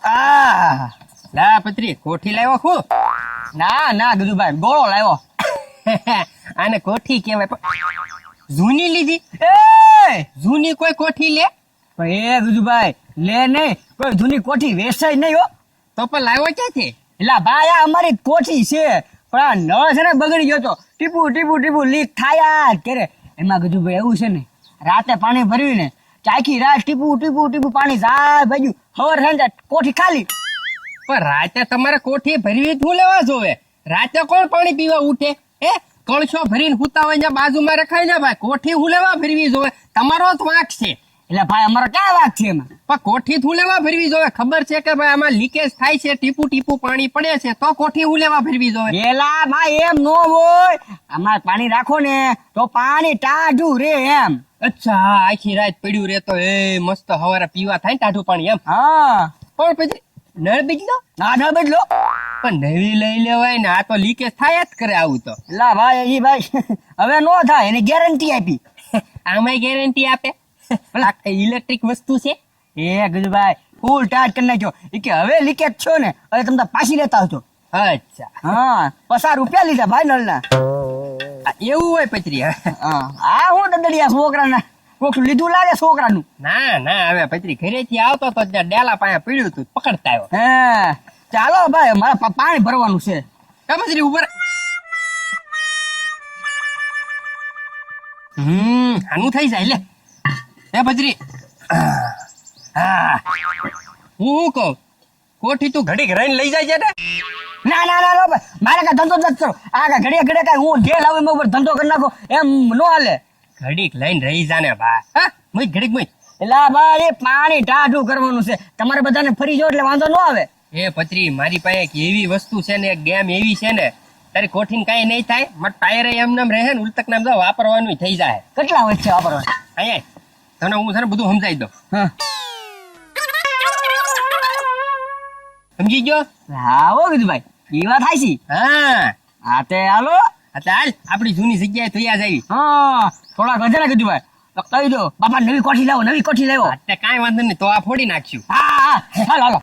આ લા પત્રી કોઠી લાવ્યો હું? ના ના ગજુભાઈ ગોળો લાવ્યો. આને કોઠી કહેવાય પણ જૂની લીધી. એ જૂની કોઈ કોઠી લે પણ એ ગજુભાઈ લે નહીં, કોઈ જૂની કોઠી વેચાય નહીં હો. તો પણ લાવ્યો ક્યાંથી? એટલે ભાઈ આ અમારી કોઠી છે પણ આ નળ છે ને બગડી ગયો તો ટીપુ ટીપુ ટીપુ લીક થાય જ કરે. એમાં ગજુભાઈ એવું છે ને રાતે પાણી ભર્યું ને ચાખી રાત ટીપુ ટીપુ ટીપુ પાણી જાય ભાઈ ખબર છે ને કોઠી ખાલી. પણ રાતે તમારે કોઠી ભરવી જ હું લેવા જોવે? રાતે કોણ પાણી પીવા ઉઠે? હે કળશો ભરીને હુતા હોય ત્યાં બાજુમાં રખાય ને ભાઈ, કોઠી હું લેવા ભરવી જોવે? તમારો જ વાંક છે. એટલે ભાઈ અમારો ક્યાં વાત છે એમાં? પણ કોઠી હું લેવા ભરવી જોવે? ખબર છે કે ભાઈ આમાં લીકેજ થાય છે, ટીપુ ટીપુ પાણી પડે છે, તો કોઠી હું લેવા ભરવી જોવે? એલા ભાઈ એમ નો હોય, આમાં પાણી રાખો ને તો પાણી ટાઢું રે એમ. અચ્છા આખી રાત પડ્યું રે તો એ મસ્ત હવારે પીવા થાય ને ટાઢું પાણી એમ. હા પણ પછી નળ બદલો? ના ના બદલો. પણ નવી લઈ લેવાય ને, આ તો લીકેજ થાય જ કરે આવું તો. લા ભાઈ એ ભાઈ હવે નો થાય એની ગેરંટી આપી. આમાંય ગેરંટી આપે? ઇલેક્ટ્રિક વસ્તુ છે. એ ગજુભાઈ ફૂલ ટાટ કરી નાખ્યો એ કે હવે લીકેજ છો ને હવે તમે પાછી લેતા આવજો. અચ્છા હા ₹50 લીધા ભાઈ નળના. એવું હોય પત્રી? હા હું દદડિયા છોકરાના કોકનું લીધું લાગે છોકરાનું. ના ના હવે પત્રી ઘરેથી આવતો તો ત્યાં ડેલા પાસે પીડ્યું તું પકડતા આવ્યો. હા ચાલો ભાઈ મારે પાણી ભરવાનું છે. પત્રી ઉપર આનું થઈ જાય લે. હે પત્રી હા હું કહું કોઠી તું ઘડીક રહીને લઈ જાય છે ને? ના ના ના ભાઈ મારે કઈ ધંધો જ કરો. આ ઘડીએ ઘડીએ કઈ હું જે લાવું એમાં ઉપર ધંધો કરી નાખો એમ નો હાલે. ઘડીક લઈને રહી જાને ભાઈ. હા મુઈ ઘડીક મુઈ. એટલે ભાઈ પાણી ટાઢું કરવાનું છે, તમારે બધાને ફરી જાવ એટલે વાંધો ન આવે. એ પત્રી મારી પાસે એક એવી વસ્તુ છે ને, એક ગેમ એવી છે ને, તારી કોઠીને કઈ નહીં થાય. મત ટાયર એમ નામ રહે ને ઉલટક નામ વાપરવાનું થઈ જાય. કેટલા વર્ષ છે વાપરવાનું? અહીંયા તને હું છે ને બધું સમજાઈ દઉં. હા સમજી ગયો? હા હો કીધું ભાઈ એ વાત થાય છે. હા હા તે હાલો એટલે હાલ આપડી જૂની જગ્યાએ તૈયાર આવી. હા થોડા ગજરા કીધું ભાઈ તો કહી દો બાપા નવી કોઠી લાવો નવી કોઠી લાવો. એટલે કાંઈ વાંધો નહીં, તો આ ફોડી નાખશું. હા હા હાલો હાલો.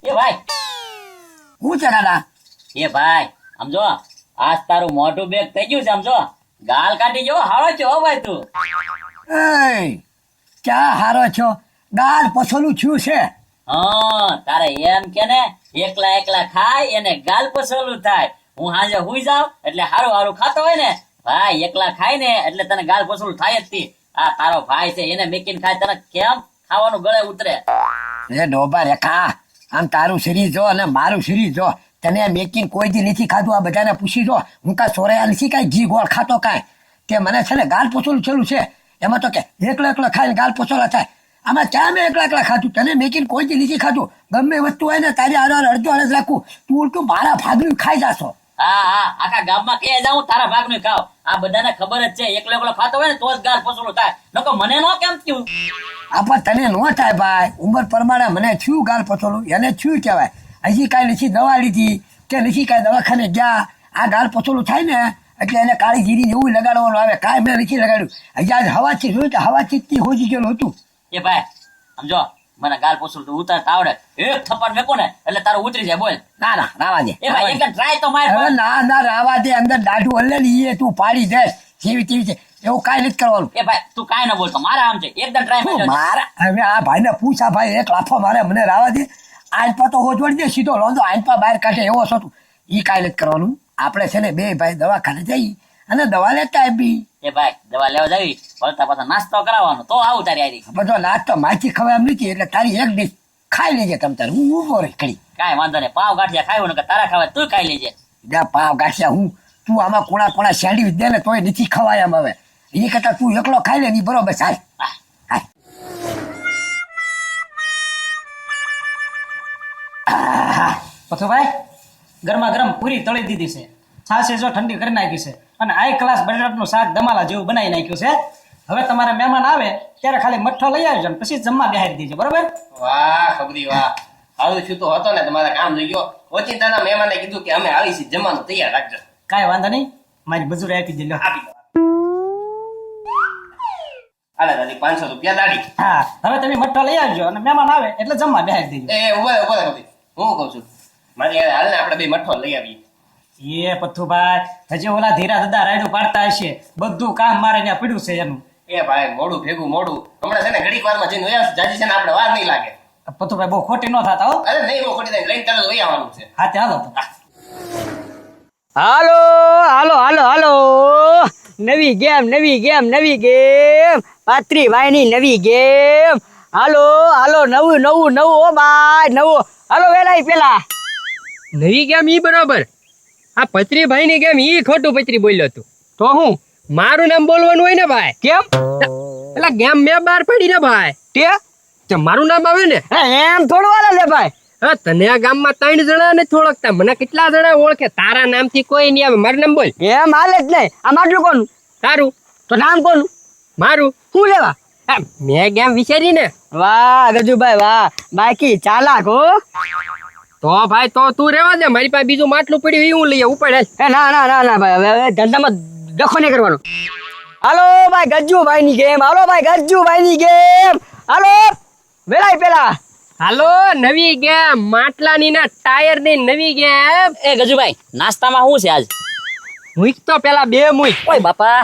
એ ભાઈ હું છે દાદા? એ ભાઈ સમજો આજ તારું મોઢું બેગ થઈ ગયું છે. સમજો ગાલ કાઢી જો હારો છો ભાઈ તું. એ ક્યાં હારો છો? દાળ પછોલું છું છે. હા તારે એમ કે ને એકલા એકલા ખાય એને ગાલ પસોલું થાય. હું હાજે હુઈ જાવ એટલે હારું હારું ખાતો હોય ને ભાઈ, એકલા ખાય ને એટલે તને ગાલ પસોલું થાય જ તી. આ તારો ભાઈ છે એને મેકીને ખાય, તને કેમ ખાવાનું ગળે ઉતરે? એ ડોબા રેખા આમ તારું શરીર જો અને મારું શરીર જો, તને મેકીને કોઈ દી નથી ખાધું. આ બધાને પૂછી જો હું કાંઈ સોરાયા નથી, કાંઈ ઘી ગોળ ખાતો કાંઈ. તે મને છે ને ગાલ પછોલું છેલું છે. એમાં તો કે એકલો એકલો ખાઈને ગાલ પછોલા થાય. આમાં ચા મેં એકલા એકલા ખાધું, તને મેકીને કોઈ દી નથી ખાધું. ગમે વસ્તુ હોય ને તારી આડો અડધો અડધ રાખું, તું ઉલટું મારા ભાગનું ખાઈ જાશો. હા હા આખા ગામમાં કે જાઉં તારા ભાગ નું ખાવ. આ બધાને ખબર જ છે એકલો એકલો ખાતો હોય ને તો જ ગાલ પસોલું થાય, નકો મને નો કેમ થયું? આપણ તને નો થાય ભાઈ, ઉંમર પ્રમાણે મને થયું ગાલ પછોલું, એને થયું કહેવાય. હજી કાંઈ નથી દવા લીધી કે નથી કાંઈ દવાખાને ગયા. આ ગાલ પછોલું થાય ને એટલે એને કાળી જીરી એવું લગાડવાનું આવે, કાંઈ મેં નથી લગાડ્યું. હજી આજ હવાથી જોયું તો હવાથી હોજી ગયેલું હતું. એ ભાઈ સમજો મને ગાલ પસોલું તો ઉતારતા આવડે. એક થપ્પડ મેકો ને એટલે તારું ઉતરી જાય. બોલ. ના ના રાવા દે. એ ભાઈ એક ટ્રાય તો માર. હવે ના ના રાવા દે, અંદર દાઢું હલ્લે એ તું પાડી દે જેવી તેવી છે, એવું કાંઈ નથી કરવાનું. એ ભાઈ તું કાંઈ ન બોલતો, મારા આમ છે એકદમ ટ્રાય મારજો. મારા હવે આ ભાઈને પૂછ, આ ભાઈ એક લાફો મારે મને રાવા દે. આંચપા તો હોજવડી દે સીધો લોંધો આંચપા બહાર કાઢે એવો છો તું. એ કાંઈ નથી કરવાનું. આપણે છે ને બે ભાઈ દવાખાને જઈ અને દવા લેતા આવી. એ ભાઈ દવા લેવા જાવી વળતા પાછા નાસ્તો કરાવવાનો તો આવું તારી આરી. બધો નાસ્તો માછી ખવાય એમ નથી એટલે તારી એક ડીશ ખાઈ લેજે તમ તારે, હું ઉભો રહી કરી. કાંઈ વાંધો નહીં, પાવ ગાંઠિયા ખાવું ને તારા ખાવા તું ખાઈ લેજે. પાવ ગાંઠિયા હું તું આમાં કોણા કોણા સેન્ડવીચ દે ને તોય નથી ખવાય એમ. હવે એ કરતા તું એકલો ખાઈ લે ની બરોબર. સાહેબ પછી ભાઈ ગરમા ગરમ પૂરી તળી દીધી છે, છાશ જો ઠંડી કરી નાખી છે અને હાઈ ક્લાસ બટાટાનું શાક દમાલા જેવું બનાવી નાખ્યું છે. હવે તમારા મહેમાન આવે ત્યારે ખાલી મઠ્ઠો લઈ આવજો પછી જમવા બેહાડી દેજો, બરોબર? વાહ ખબરી વાહ, આવું છું તો હતો ને તમારા કામ જોઈ ગયો. ઓચિંતાના મહેમાને કીધું કે અમે આવી છીએ, જમવાનું તૈયાર રાખજો. કાંઈ વાંધો નહીં, મારી મજૂરી આપી દે. લ્યો. આપી દો. આલે દાદી 500 રૂપિયા દાડી. હા હવે તમે મઠ્ઠો લઈ આવજો અને મહેમાન આવે એટલે જમવા બેહાડી દેજો. એ ઉભા રહો. હું કહું છું મારી હારે હાલ ને આપણે બે મઠ્ઠો લઈ આવીએ. એ પથ્થુભાઈ હજી ઓલા ધીરા દાદા રાયડું પાડતા હશે, બધું કામ મારે ત્યાં પડ્યું છે એનું. એ ભાઈ મોડું ભેગું મોડું હમણાં છે ને ઘડીક વારમાં જઈને વયા આવશું. જાજી છે ને આપણે વાર નહીં લાગે. પથ્થુભાઈ બહુ ખોટી ન થતા હો. અરે નહીં બહુ ખોટી થાય લઈને તરત વહી આવવાનું છે. હા તે હાલો તો. હાલો હાલો હાલો હાલો નવી ગેમ પાત્રી ભાઈની નવી ગેમ. હાલો હાલો નવું ઓ ભાઈ નવું. હાલો વેલાઈ પેલા નવી ગેમ ઈ બરાબર. આ પત્રીભાઈ ની ગેમ ઈ ખોટું પત્રી બોલ્યો તું. તો હું મારું નામ બોલવાનું હોય ને ભાઈ. કેમ એટલે ગેમ મેં બહાર પડી ને ભાઈ. તે મારું નામ આવે ને. એમ થોડું વાલે લે ભાઈ. હા તને આ ગામમાં 3 જણા ને ઓળખતા, મને કેટલા જણા ઓળખે. તારા નામથી કોઈ નહીં આવે. મારું નામ બોલ. એમ હાલે જ નહીં. આ માટલું કોનું? તારું. તો નામ કોનું? મારું. શું લેવા? હા, મેં ગેમ વિચારી ને. વાહ ગજુભાઈ વાહ, બાકી ચાલાક હો. તો ભાઈ તો તું રહેવા દે, મારી પાસે બીજું માટલું પડ્યું ઈ હું લઈએ. ઉપર હાલ. ના ભાઈ હવે ધંધામાં દખો નહીં કરવાનો. હાલો ભાઈ ગજ્જુભાઈ ની ગેમ. હાલો ભાઈ ગજ્જુભાઈ ની ગેમ. હાલો વેલાઈ પેલા. હાલો નવી ગેમ માટલાની ના ટાયર ની નવી ગેમ. એ ગજુભાઈ નાસ્તામાં શું છે આજ? મુઈક તો પેલા બે મુઈક. ઓય બાપા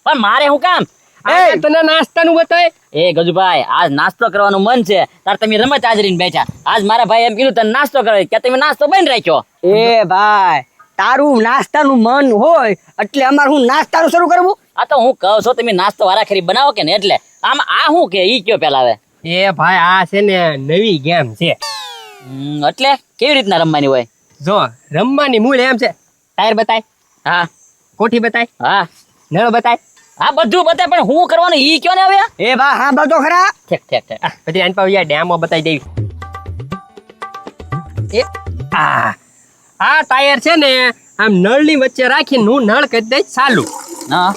પણ મારે શું કામ? આ તને નાસ્તાનું બતાય. એ ગજુભાઈ આજ નાસ્તો કરવાનું મન છે, તાર તમે રમત હાજરીને બેઠા. આજ મારા ભાઈ એમ કીધું તને નાસ્તો કરે કે તમે નાસ્તો બંધ રાખ્યો. એ ભાઈ તારું નાસ્તાનું મન હોય એટલે અમારે હું નાસ્તાનું શરૂ કરવું? આ તો હું કહું છું તમે નાસ્તો વારાખરી બનાવો કે ને એટલે. આમ આ શું કે ઈ કયો પેલા હવે? એ ભાઈ આ છે ને નવી ગેમ છે. એટલે કેવી રીતના રમવાની હોય? જો રમવાની મૂળ એમ છે. ટાયર બતાય, હા કોઠી બતાય, હા નળ બતાય. હા બધું બતાય પણ હું કરવાનું ઈ કયો ને હવે? એ ભાઈ હા બધો ખરા. ઠીક પછી આને પાછું ડેમો બતાવી દેવી. એ આ ટાયર છે ને આમ નળની વચ્ચે રાખીને હું નળ કરી દઈશ ચાલુ. હા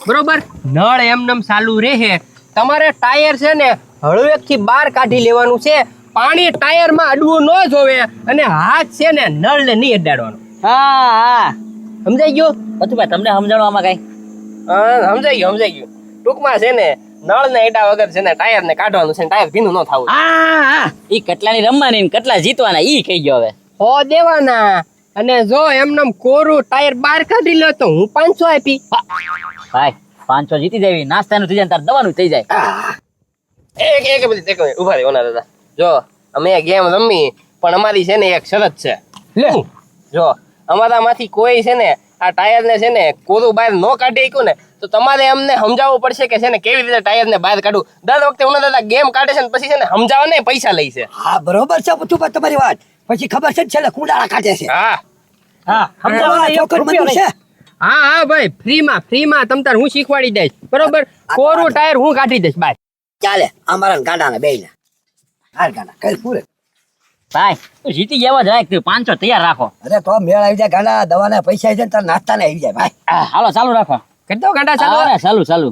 બરોબર. નળ એમનેમ ચાલુ રહે. તમારે ટાયર છે ને હળવેકથી બહાર કાઢી લેવાનું છે. પાણી ટાયરમાં અડવું ન જોવે અને હાથ છે ને નળને નહીં અડાડવાનો. હા સમજાઈ ગયું? પથુભાઈ તમને સમજાવવામાં કઈ? સમજાઈ ગયું. ટૂંકમાં છે ને નળ ને એડા વગર છે ને ટાયર ને કાઢવાનું છે. ટાયર ભીનું ન થવું. હા ઈ કેટલાની રમવાની ને કેટલા જીતવાના ઈ કહી ગયો હવે. હો દેવાના. અને જો એમનેમ કોરું ટાયર બહાર કાઢી લે તો હું 500 આપી. ભાઈ 500 જીતી જાય. નાસ્તાનું થઈ જાય તાર દવાનું થઈ જાય. એક મિનિટ ઉભા રહી ઓના દાદા. જો અમે ગેમ રમી પણ અમારી છે ને એક શરત છે. જો અમારામાંથી કોઈ છે ને આ ટાયર ને છે ને કોરું બહાર ન કાઢી શક્યું ને તો તમારે અમને સમજાવવું પડશે કે છે ને કેવી રીતે ટાયર ને બહાર કાઢવું. દર વખતે ઓના દાદા ગેમ કાઢે છે ને પછી છે ને સમજાવવા ને પૈસા લે છે. હા બરોબર છે પથ્થુભાઈ તમારી વાત. પછી ખબર છે છેલ્લે કુંડાળા કાઢે છે. હા સમજાવવાના એક ચોખ્ખું રૂપિયો મંજૂર છે. હા ભાઈ ફ્રીમાં તમ તાર હું શીખવાડી દઈશ. બરોબર. કોરું ટાયર હું કાઢી દઈશ. બાય ચાલે અમારા ગાડાના બેયના. હાલ ગાડા કઈ પૂરે. ભાઈ તું જીતી જવા જ રાખ. તું 500 તૈયાર રાખો. અરે તો મેળ આવી જાય ગાડા, દવાના પૈસા આવી જાય તાર નાસ્તા ને આવી જાય ભાઈ. હાલો ચાલુ રાખો. કરી દો ગાંડા ચાલો. અરે ચાલુ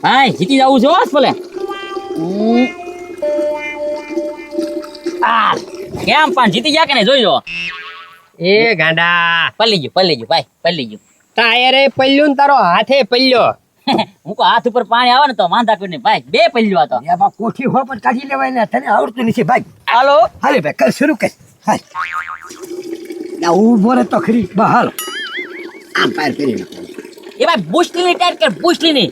ભાઈ જીતી જવું છે હોસ ભલે. કેમ પણ જીતી ગયા કે નહીં જોઈજો. એ ગાંડા પલ્લી ગયું ભાઈ પલ્લી ગયું. ટાયરે પલ્યું ને તારો હાથે પલ્યો. હું કહું હાથ ઉપર પાણી આવે ને તો વાંધા કોઈ નહીં ભાઈ. બે પલ્યો હતો. એ બા કોઠી હો પણ કાઢી લેવાય ને, તને આવડતું નથી ભાઈ. હાલો હાલે ભાઈ કર શરૂ કર. હાલ ના ઊભો રે તો ખરી. બા હાલ આમ પાર કરી નાખો. એ ભાઈ બુસ્ટલી ટાઈટ કર. બુસ્ટલી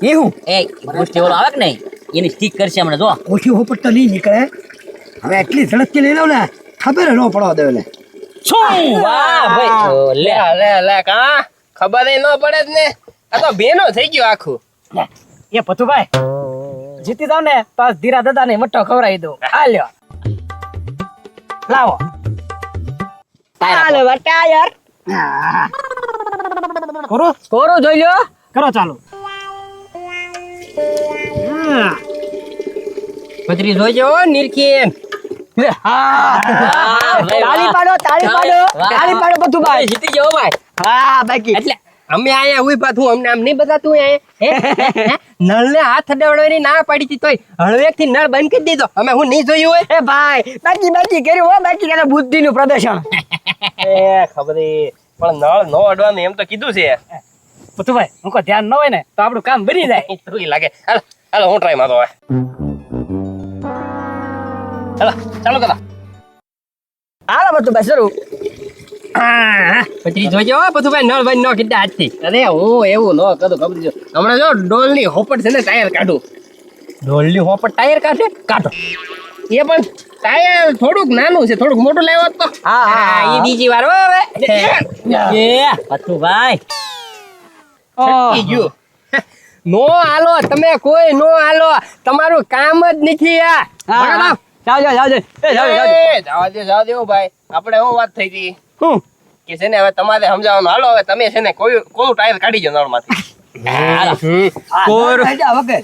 એ હું એ બુસ્ટી વાળો આવે કે નહીં એની સ્ટીક કરશે હમણાં જો. કોઠી હો પણ તો નહીં નીકળે. હવે એટલી ઝડપથી લઈ લઉં ને ખબર ન પડવા દે ને. શું વાહ ભાઈ. ઓ, લે લે કા ખબર ન પડે જ ને. આ તો બેનો થઈ ગયો આખું. એ પથુભાઈ જીતી જાવ ને તો આજ ધીરા દાદા ને મઠ્ઠો ખવડાવી દઉં. આ લ્યો લાવો. હાલો ટાયર કરો કોરું જોઈ લો. કરો ચાલુ. પતરી જોજો નિરખીન. તાળી પાડો વાહ. બધું ભાઈ. જીતી ગયો ભાઈ. હા બાકી એટલે અમે આયા ઉભા થું અમને આમ નહીં બતાતું નળ ને હાથ અડાવવાની ના પાડી હતી તોય હળવેક થી નળ બંધ કરી દીધો. અમે હું નહીં જોયું હોય. એ ભાઈ બાકી કર્યું હો. બાકી કરે બુદ્ધિ નું પ્રદર્શન. એ ખબર પણ નળ નો અડવાનું એમ તો કીધું છે. પથુભાઈ મૂકો ધ્યાન ન હોય ને તો આપણું કામ બની જાય. તો ઈ લાગે હાલો હાલો હું ટ્રાય મારતો હવે હાલો ચાલો કરા હાલો બધું ભાઈ શરૂ. પછી જોજો પથુભાઈ નળ ભાઈ નો કીધા આજથી અરે હું એવું ન કરું ખબર છે હમણાં જો ડોલની હોપટ છે ને ટાયર કાઢું ડોલની હોપટ ટાયર કાઢો એ પણ ટાયર થોડુંક નાનું છે થોડુંક મોટું લાવ્યો તો હા, એ બીજી વાર હો હવે એ પથુભાઈ છટકી ગયું. નો હાલો તમે કોઈ નો હાલો તમારું કામ જ નથી આ હા, જાઓ જાઓ જાઓ જાઓ. એ જાઓ જાઓ જવા દે ભાઈ આપણે શું વાત થઈ હતી હું કે છે ને હવે તમારે સમજાવવાનું હાલો હવે તમે છે ને કોનું ટાયર કાઢી જો નળમાંથી કોરું વગર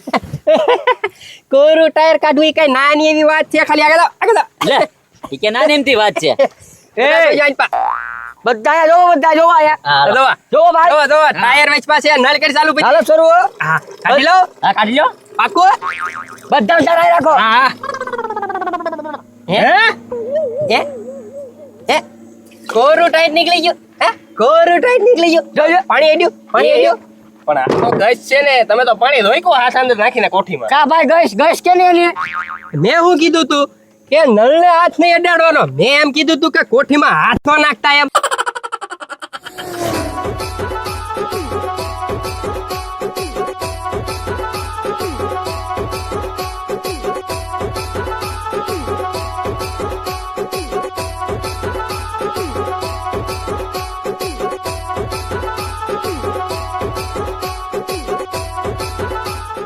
કોરું ટાયર કાઢવું એ કઈ નાની એવી વાત છે ખાલી આગળ લે ઈ કે નાની એમથી વાત છે. બધા જોવો બધા જોવો આયા જોવો ભાઈ ટાયર વેચ પાસે નળ કરી ચાલુ પછી હાલો શરૂ હો. હા કાઢી લો હા કાઢી લો. પાકું બધા ઉતારાઈ રાખો. હા હે હે કોરું ટાયર નીકળી ગયું હે કોરું ટાયર નીકળી ગયું જોજો. પાણી આડ્યું પણ આ તો ગેસ છે ને તમે તો પાણી ધોઈકો હાથ અંદર નાખીને કોઠીમાં કા ભાઈ ગઈશ કે નહીં એની? મેં શું કીધું તું કે નળને હાથ નહીં અડાડવાનો મેં એમ કીધું તું કે કોઠીમાં હાથ ન નાખતા એમ